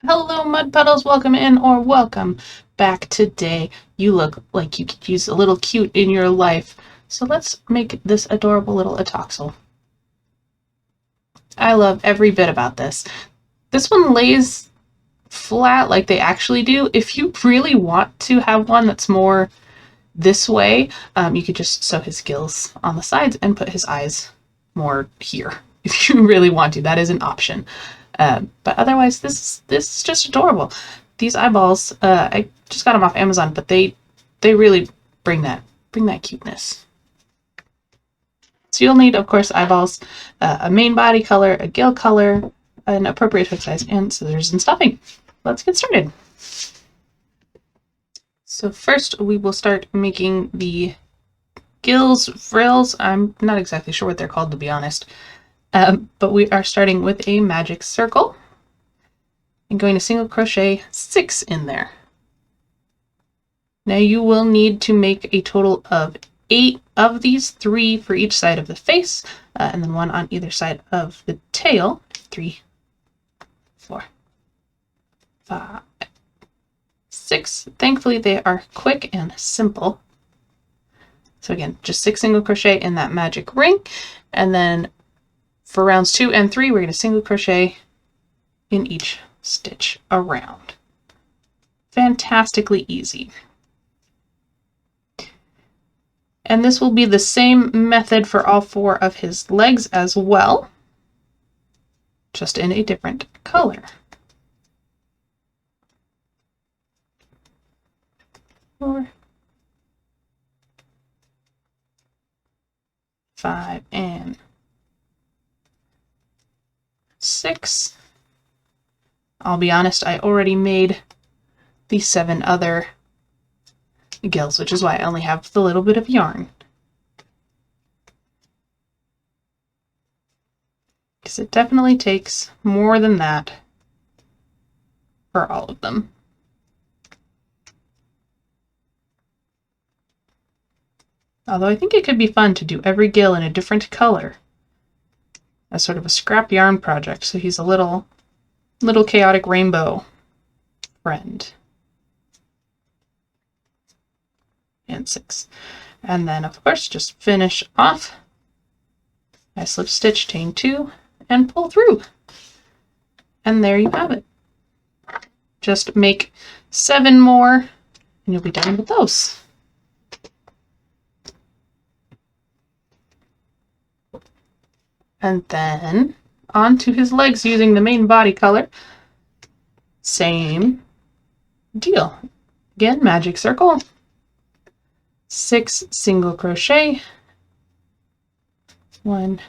Hello, Mud Puddles. Welcome in or welcome back today. You look like you could use a little cute in your life. So let's make this adorable little Atoxel. I love every bit about this. This one lays flat like they actually do. If you really want to have one that's more this way, you could just sew his gills on the sides and put his eyes more here. If you really want to, that is an option. But otherwise, this is just adorable. These eyeballs, I just got them off Amazon, but they really bring that cuteness. So you'll need, of course, eyeballs, a main body color, a gill color, an appropriate hook size, and scissors and stuffing. Let's get started. So first, we will start making the gills, frills. I'm not exactly sure what they're called, to be honest. But we are starting with a magic circle and going to single crochet 6 in there. Now you will need to make a total of 8 of these, 3 for each side of the face, and then 1 on either side of the tail. 3, 4, 5, 6. Thankfully they are quick and simple. So again, just 6 single crochet in that magic ring, and then for rounds 2 and 3, we're going to single crochet in each stitch around. Fantastically easy. And this will be the same method for all 4 of his legs as well, just in a different color. 4, 5, and 6. I'll be honest, I already made the 7 other gills, which is why I only have the little bit of yarn. Because it definitely takes more than that for all of them. Although I think it could be fun to do every gill in a different color as sort of a scrap yarn project, so he's a little chaotic rainbow friend. And 6. And then, of course, just finish off. I slip stitch, chain 2, and pull through. And there you have it. Just make 7 more, and you'll be done with those. And then onto his legs using the main body color. Same deal. Again, magic circle. 6 single crochet. 1,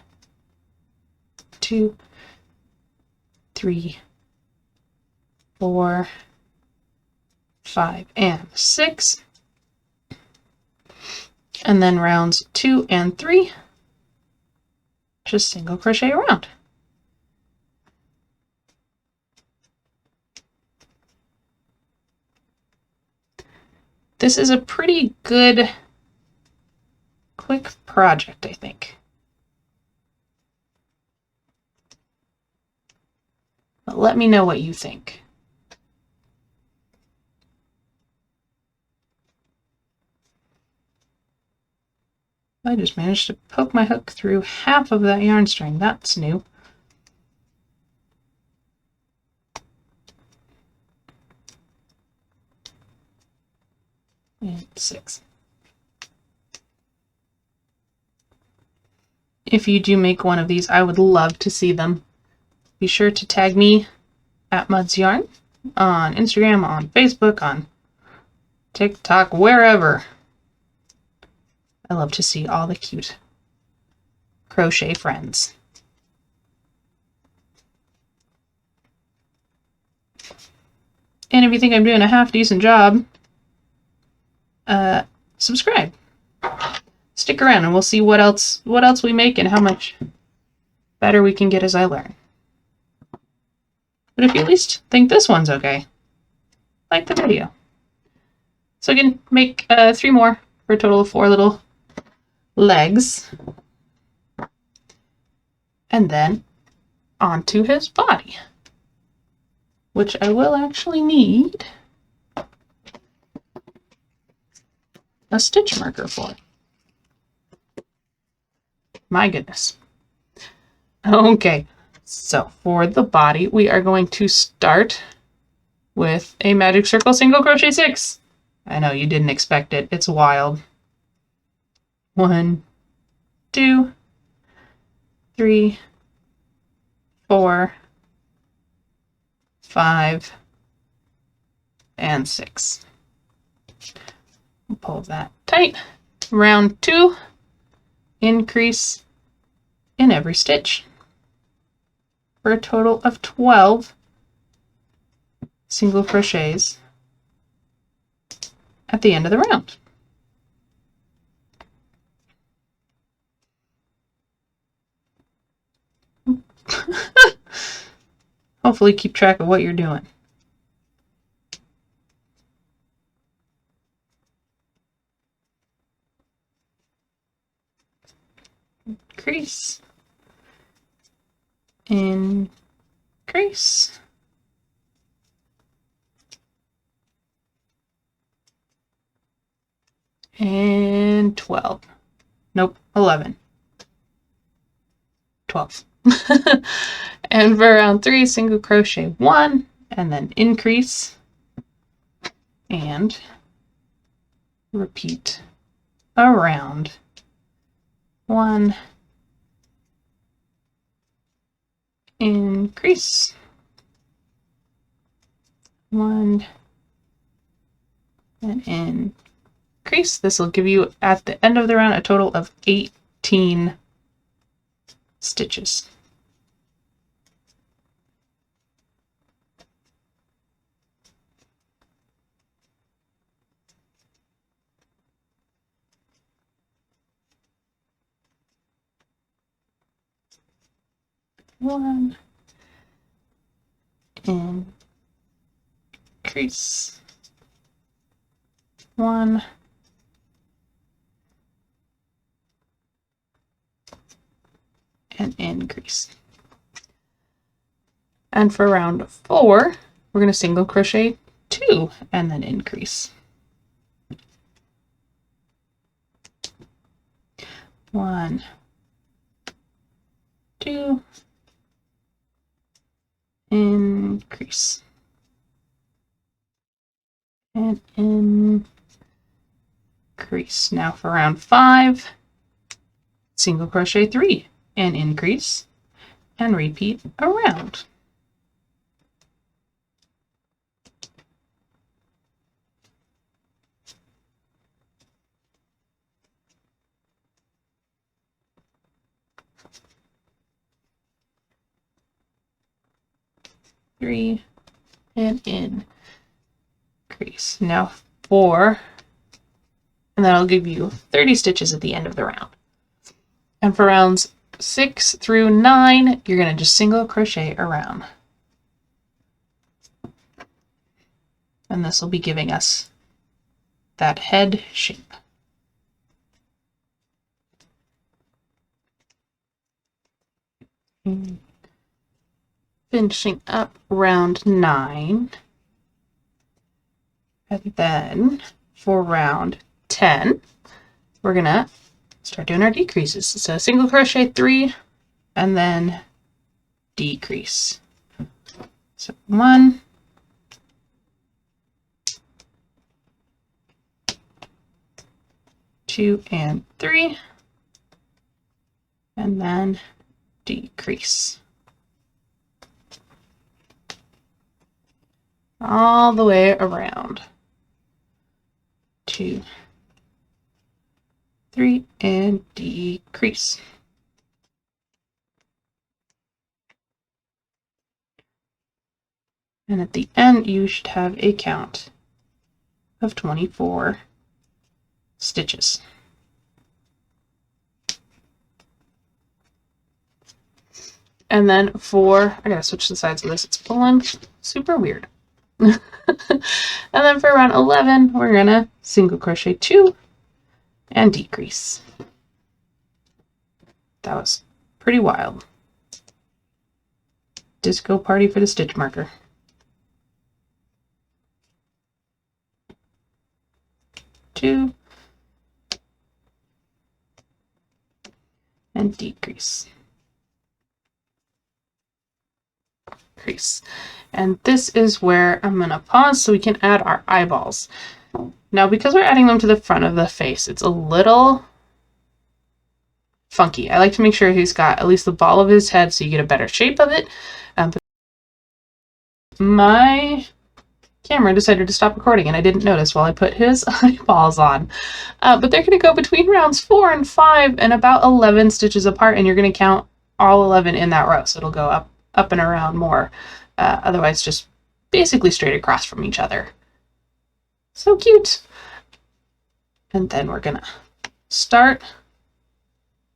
2, 3, 4, 5, and 6. And then rounds 2 and 3, just single crochet around. This is a pretty good, quick project, I think. But let me know what you think. I just managed to poke my hook through half of that yarn string. That's new. And 6. If you do make one of these, I would love to see them. Be sure to tag me at Muds Yarn on Instagram, on Facebook, on TikTok, wherever. I love to see all the cute crochet friends. And if you think I'm doing a half decent job, subscribe. Stick around and we'll see what else we make and how much better we can get as I learn. But if you at least think this one's okay, like the video. So again, make 3 more for a total of 4 little legs. And then onto his body. which I will actually need a stitch marker for. My goodness. Okay, so for the body, we are going to start with a magic circle single crochet 6. I know you didn't expect it. It's wild. 1, 2, 3, 4, 5, and 6. Pull that tight. Round 2, increase in every stitch for a total of 12 single crochets at the end of the round. Hopefully keep track of what you're doing. Increase, increase, and 12. Nope, 11. 12. And for round 3, single crochet 1, and then increase, and repeat around 1, increase, 1, and increase. This will give you at the end of the round a total of 18 stitches. One, increase, 1, and increase. And for round 4, we're going to single crochet 2 and then increase. 1, 2, increase, and increase. Now for round 5, single crochet 3 and increase, and repeat around. Three, and increase. Now 4, and that'll give you 30 stitches at the end of the round. And for rounds 6 through 9, you're going to just single crochet around. And this will be giving us that head shape. Finishing up round 9. And then for round 10, we're going to start doing our decreases. So single crochet 3 and then decrease. So 1, 2, and 3, and then decrease. All the way around. 2, 3, and decrease. And at the end, you should have a count of 24 stitches. And then I gotta switch the sides of this, it's pulling super weird. And then for round 11, we're gonna single crochet 2 and decrease. That was pretty wild. Disco party for the stitch marker. 2, and decrease. Increase. And this is where I'm going to pause so we can add our eyeballs. Now, because we're adding them to the front of the face, it's a little funky. I like to make sure he's got at least the ball of his head so you get a better shape of it. My camera decided to stop recording and I didn't notice while I put his eyeballs on. But they're going to go between rounds 4 and 5 and about 11 stitches apart, and you're going to count all 11 in that row. So it'll go up and around more. Otherwise, just basically straight across from each other. So cute. And then we're going to start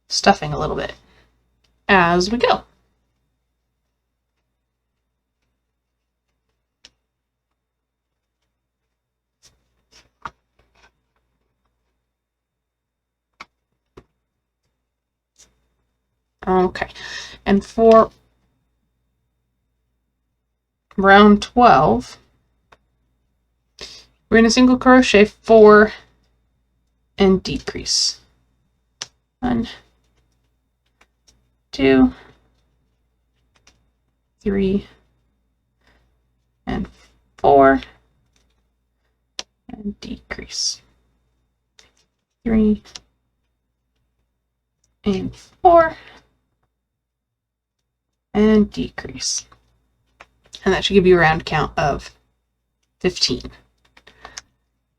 stuffing a little bit as we go. Okay, and for round 12, we're going to single crochet 4 and decrease. 1, 2, 3, and 4, and decrease. 3 and 4, and decrease. And that should give you a round count of 15.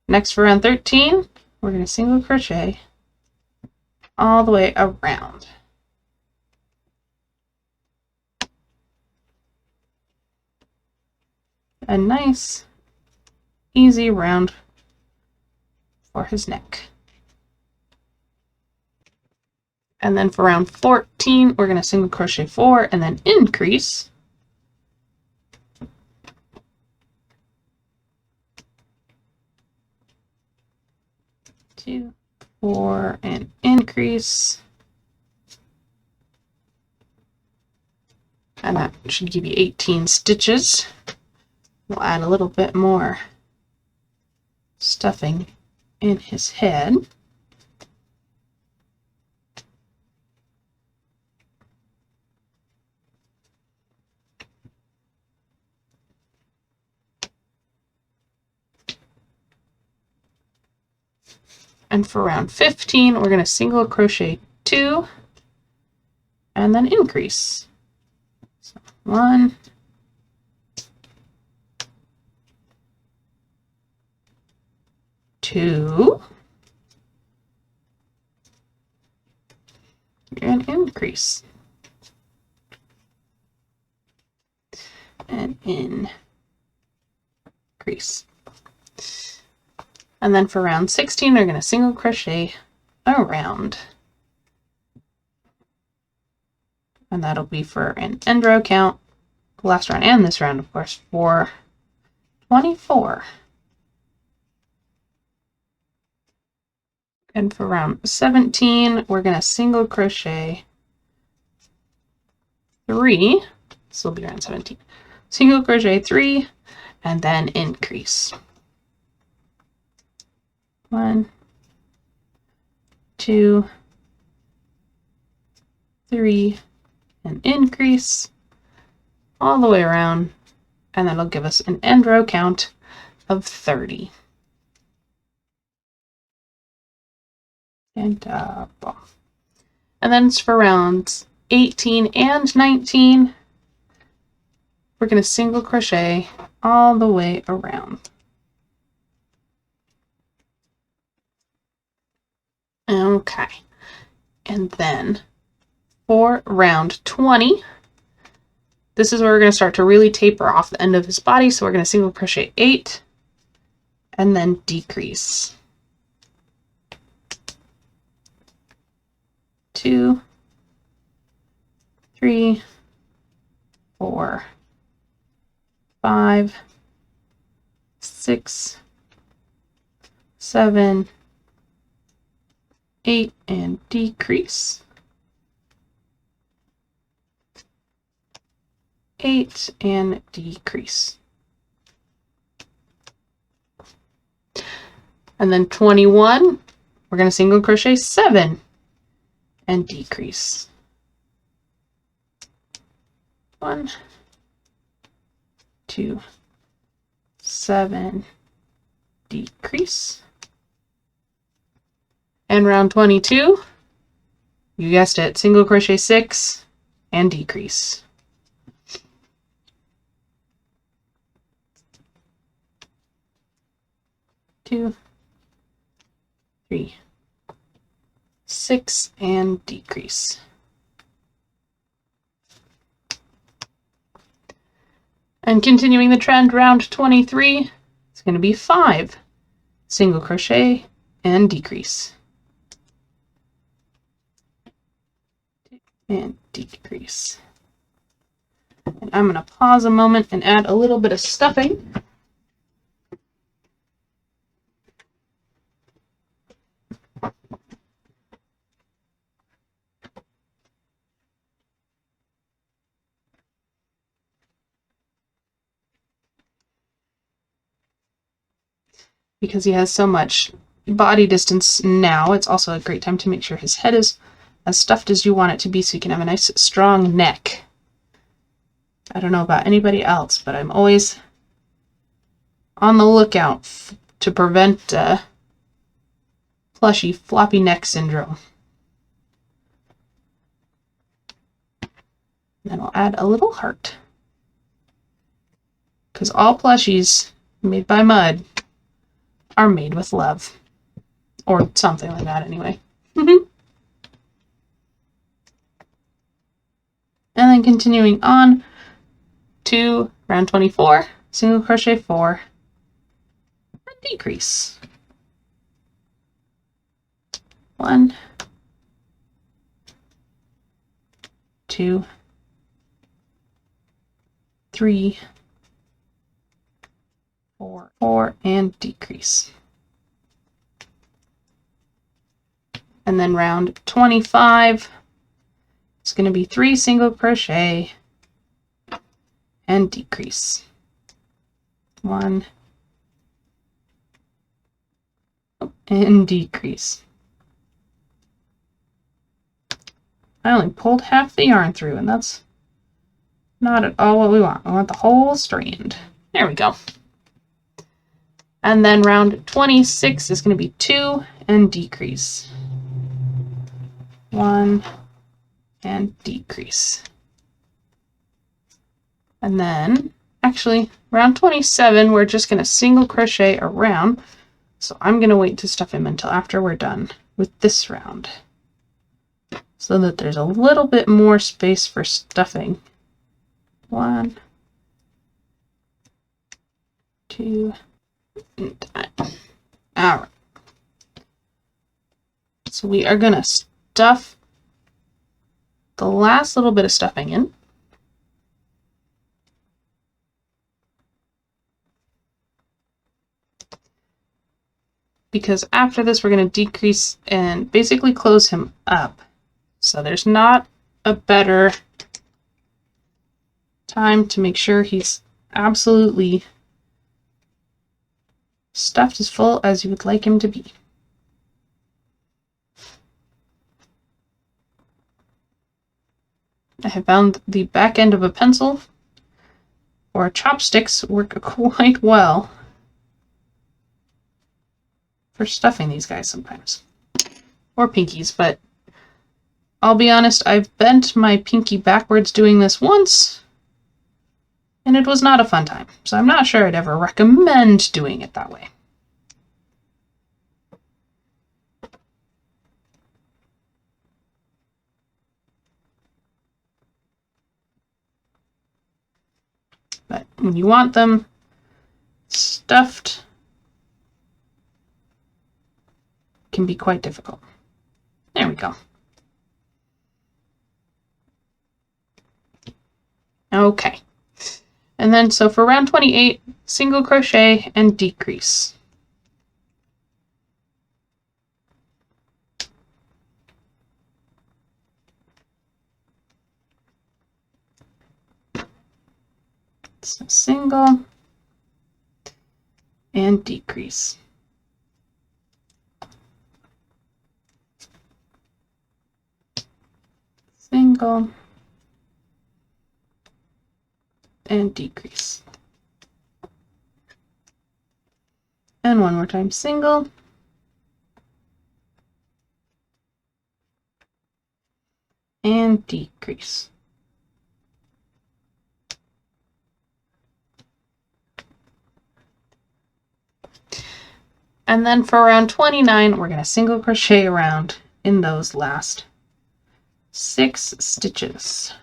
Next, for round 13, we're going to single crochet all the way around. A nice, easy round for his neck. And then for round 14, we're going to single crochet 4 and then increase. 2, 4, and increase. And that should give you 18 stitches. We'll add a little bit more stuffing in his head. And for round 15, we're going to single crochet 2 and then increase. So 1, 2, and increase. And increase. And then for round 16, we're going to single crochet around. And that'll be for an end row count, last round and this round, of course, for 24. And for round 17, we're going to single crochet 3. This will be round 17. Single crochet 3 and then increase. 1, 2, 3, and increase all the way around, and that'll give us an end row count of 30. And then for rounds 18 and 19, we're going to single crochet all the way around. Okay, and then for round 20, this is where we're going to start to really taper off the end of his body. So we're going to single crochet 8 and then decrease. 2, 3, 4, 5, 6, 7, 8, and decrease. 8 and decrease. And then 21, we're going to single crochet 7 and decrease. 1, 2, 7, decrease. And round 22, you guessed it, single crochet 6 and decrease. 2, 3, 6, and decrease. And continuing the trend, round 23, it's going to be 5 single crochet and decrease. And decrease. And I'm going to pause a moment and add a little bit of stuffing. Because he has so much body distance now, it's also a great time to make sure his head is as stuffed as you want it to be so you can have a nice strong neck. I don't know about anybody else, but I'm always on the lookout to prevent plushy floppy neck syndrome. And then we'll add a little heart. Because all plushies made by mud are made with love. Or something like that anyway. And then continuing on to round 24, single crochet 4, and decrease. 1, 2, 3, 4, and decrease. And then round 25, it's going to be 3 single crochet and decrease. 1, and decrease. I only pulled half the yarn through, and that's not at all what we want. We want the whole strand. There we go. And then round 26 is going to be 2 and decrease. 1 and decrease. And then, actually, round 27, we're just going to single crochet around. So I'm going to wait to stuff him until after we're done with this round, so that there's a little bit more space for stuffing. 1, 2, and done. All right. So we are going to stuff the last little bit of stuffing in. Because after this, we're going to decrease and basically close him up. So there's not a better time to make sure he's absolutely stuffed as full as you would like him to be. I have found the back end of a pencil or chopsticks work quite well for stuffing these guys sometimes. Or pinkies, but I'll be honest, I've bent my pinky backwards doing this once, and it was not a fun time. So I'm not sure I'd ever recommend doing it that way. But when you want them stuffed, it can be quite difficult. There we go. Okay. And then so for round 28, single crochet and decrease. So single and decrease. single, and decrease. And one more time, single, and decrease. And then for round 29, we're going to single crochet around in those last 6 stitches.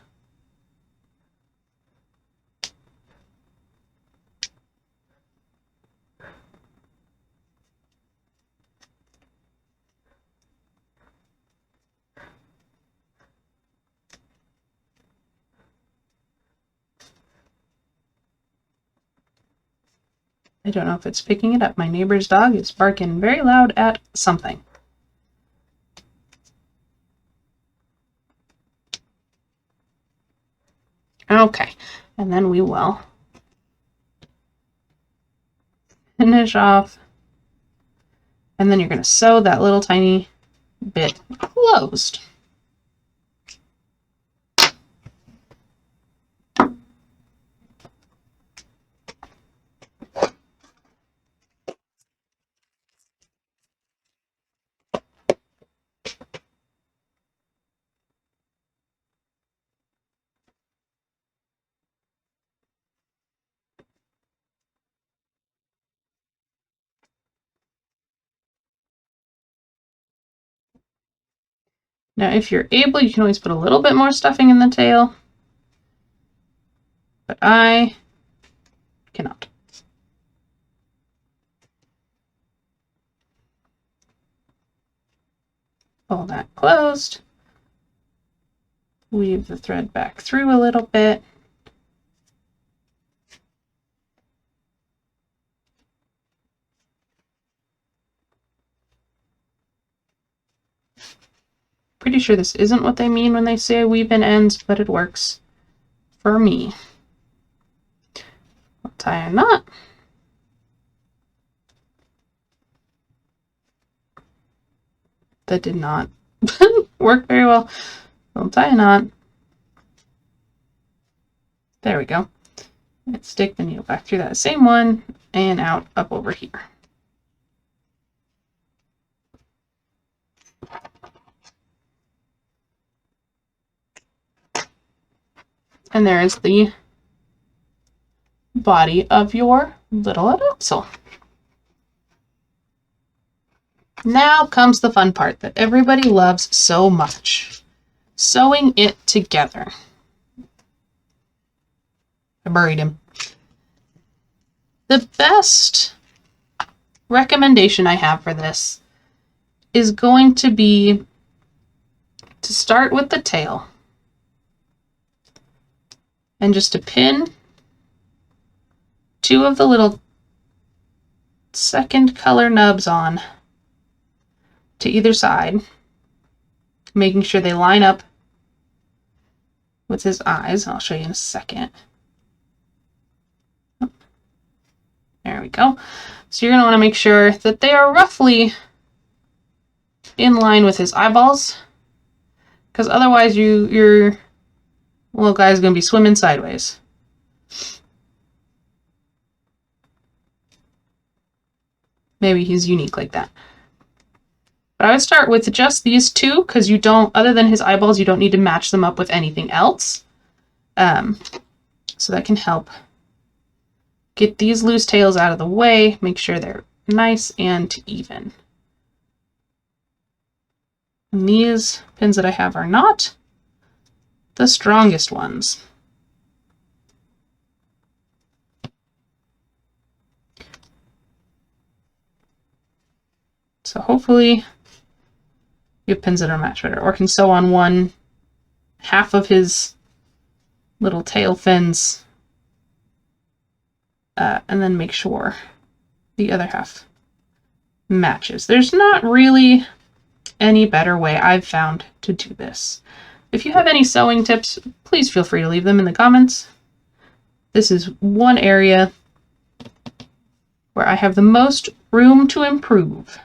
I don't know if it's picking it up. My neighbor's dog is barking very loud at something. Okay, and then we will finish off, and then you're going to sew that little tiny bit closed. Now, if you're able, you can always put a little bit more stuffing in the tail, but I cannot. Pull that closed, weave the thread back through a little bit, pretty sure this isn't what they mean when they say weave in ends, but it works for me. I'll tie a knot. That did not work very well. I'll tie a knot. There we go. And stick the needle back through that same one and out up over here. And there is the body of your little Axolotl. Now comes the fun part that everybody loves so much. Sewing it together. I buried him. The best recommendation I have for this is going to be to start with the tail and just to pin 2 of the little second color nubs on to either side, making sure they line up with his eyes. I'll show you in a second. There we go. So you're going to want to make sure that they are roughly in line with his eyeballs, because otherwise your little guy is going to be swimming sideways. Maybe he's unique like that. But I would start with just these 2, because you don't, other than his eyeballs, you don't need to match them up with anything else. So that can help get these loose tails out of the way, make sure they're nice and even. And these pins that I have are not the strongest ones. So hopefully you have pins that are much better, or can sew on one half of his little tail fins and then make sure the other half matches. There's not really any better way I've found to do this. If you have any sewing tips, please feel free to leave them in the comments. This is one area where I have the most room to improve,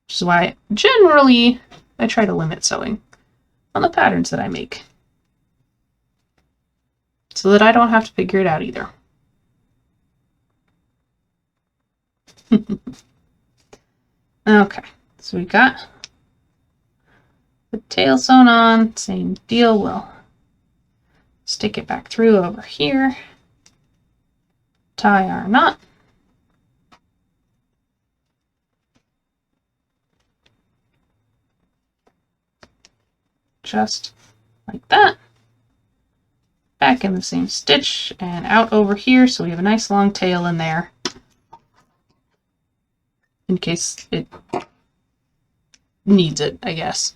which is why generally I try to limit sewing on the patterns that I make, so that I don't have to figure it out either. Okay, so we got the tail sewn on, same deal, we'll stick it back through over here, tie our knot, just like that, back in the same stitch and out over here, so we have a nice long tail in there in case it needs it, I guess.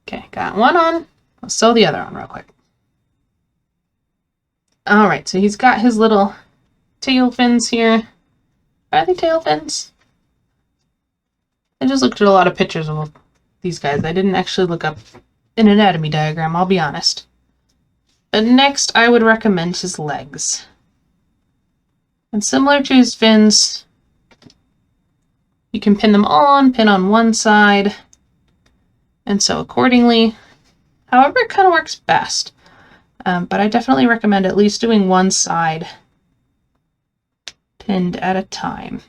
Okay, got one on. Let's sew the other on real quick. All right, so he's got his little tail fins here. Are they tail fins? I just looked at a lot of pictures of these guys. I didn't actually look up an anatomy diagram, I'll be honest. But next, I would recommend his legs. And similar to his fins, you can pin them on, pin on one side, and sew accordingly. However, it kind of works best. But I definitely recommend at least doing one side pinned at a time.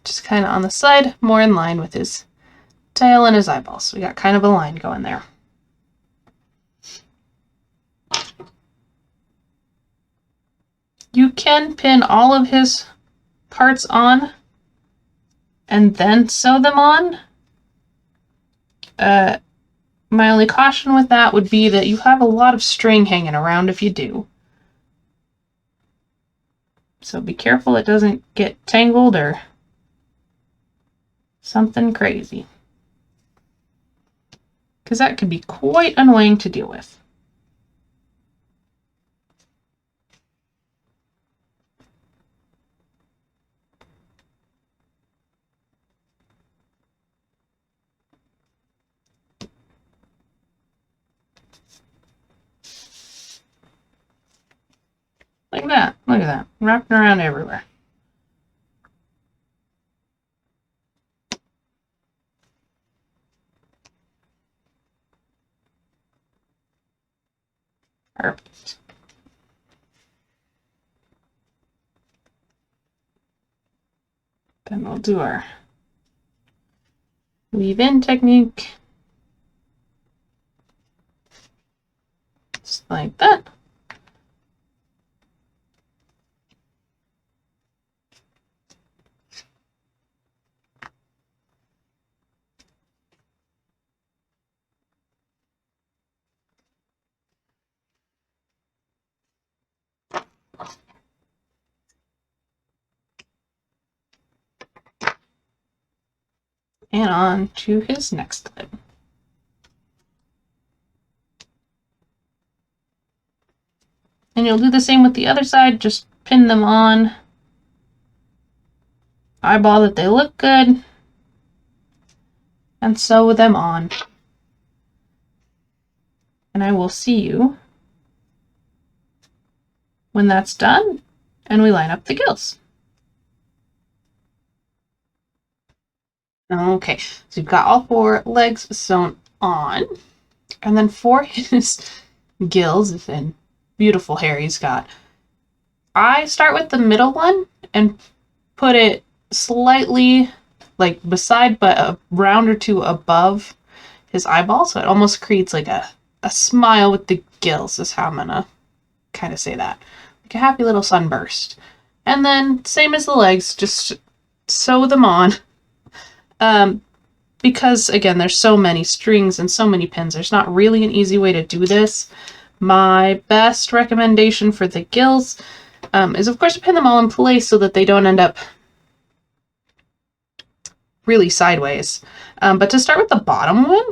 Just kind of on the side, more in line with his tail and his eyeballs. So we got kind of a line going there. You can pin all of his parts on and then sew them on. My only caution with that would be that you have a lot of string hanging around if you do. So be careful it doesn't get tangled or something crazy, because that can be quite annoying to deal with. Like that. Look at that. Wrapping around everywhere. Perfect. Then we'll do our weave in technique. Just like that. And on to his next leg. And you'll do the same with the other side, just pin them on, eyeball that they look good, and sew them on. And I will see you when that's done and we line up the gills. Okay, so we've got all 4 legs sewn on, and then for his gills and beautiful hair he's got, I start with the middle one and put it slightly like beside but a round or 2 above his eyeball, so it almost creates like a smile with the gills is how I'm gonna kind of say that, like a happy little sunburst. And then same as the legs, just sew them on. Because again, there's so many strings and so many pins, there's not really an easy way to do this. My best recommendation for the gills is of course to pin them all in place so that they don't end up really sideways. But to start with the bottom one,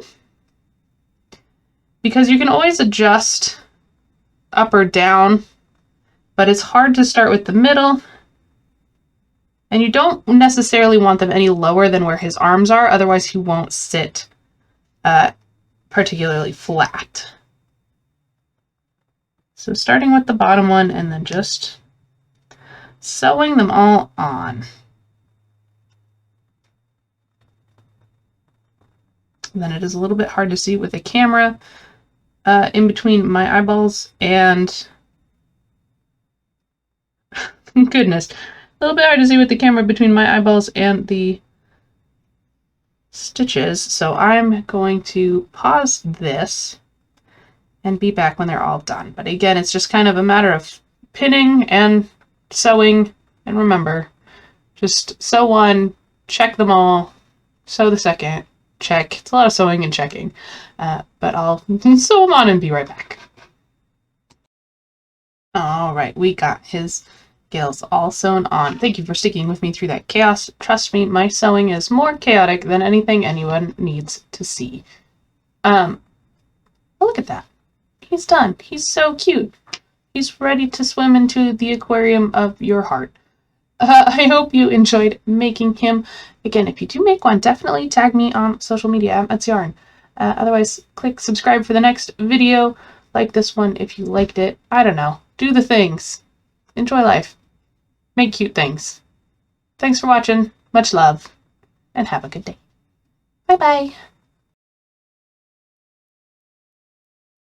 because you can always adjust up or down, but it's hard to start with the middle. And you don't necessarily want them any lower than where his arms are, otherwise he won't sit particularly flat. So starting with the bottom one and then just sewing them all on. And then it is a little bit hard to see with the camera in between my eyeballs and goodness, a little bit hard to see with the camera between my eyeballs and the stitches. So I'm going to pause this and be back when they're all done. But again, it's just kind of a matter of pinning and sewing. And remember, just sew one, check them all, sew the second, check. It's a lot of sewing and checking, but I'll sew them on and be right back. All right, we got his gills all sewn on. Thank you for sticking with me through that chaos. Trust me, my sewing is more chaotic than anything anyone needs to see. Look at that. He's done. He's so cute. He's ready to swim into the aquarium of your heart. I hope you enjoyed making him. Again, if you do make one, definitely tag me on social media at aroudn. Otherwise, click subscribe for the next video. Like this one if you liked it. I don't know. Do the things. Enjoy life. Make cute things. Thanks for watching. Much love. And have a good day. Bye-bye.